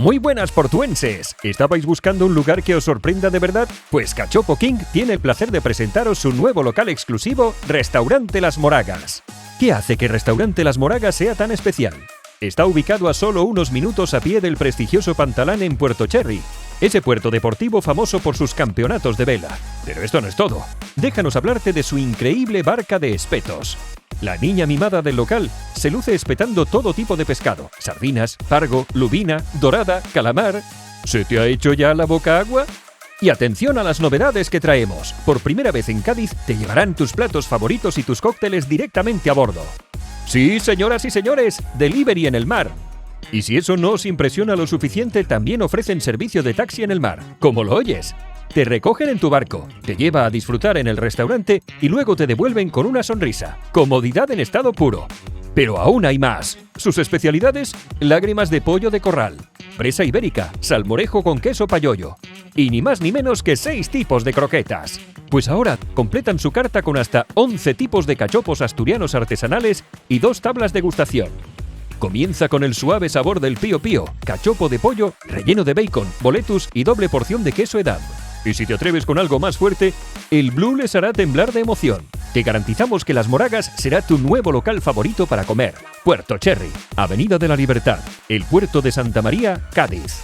Muy buenas portuenses. ¿Estabais buscando un lugar que os sorprenda de verdad? Pues Cachopo King tiene el placer de presentaros su nuevo local exclusivo, Restaurante Las Moragas. ¿Qué hace que Restaurante Las Moragas sea tan especial? Está ubicado a solo unos minutos a pie del prestigioso Pantalán en Puerto Cherry, ese puerto deportivo famoso por sus campeonatos de vela. Pero esto no es todo. Déjanos hablarte de su increíble barca de espetos. La niña mimada del local se luce espetando todo tipo de pescado: sardinas, pargo, lubina, dorada, calamar. ¿Se te ha hecho ya la boca agua? Y atención a las novedades que traemos. Por primera vez en Cádiz te llevarán tus platos favoritos y tus cócteles directamente a bordo. Sí, señoras y señores, delivery en el mar. Y si eso no os impresiona lo suficiente, también ofrecen servicio de taxi en el mar. ¿Cómo lo oyes? Te recogen en tu barco, te lleva a disfrutar en el restaurante y luego te devuelven con una sonrisa. Comodidad en estado puro. Pero aún hay más. Sus especialidades: lágrimas de pollo de corral, presa ibérica, salmorejo con queso payollo y ni más ni menos que 6 tipos de croquetas. Pues ahora completan su carta con hasta 11 tipos de cachopos asturianos artesanales y 2 tablas de gustación. Comienza con el suave sabor del pío pío, cachopo de pollo relleno de bacon, boletus y doble porción de queso edam. Y si te atreves con algo más fuerte, el Blue les hará temblar de emoción. Te garantizamos que Las Moragas será tu nuevo local favorito para comer. Puerto Cherry, Avenida de la Libertad, el puerto de Santa María, Cádiz.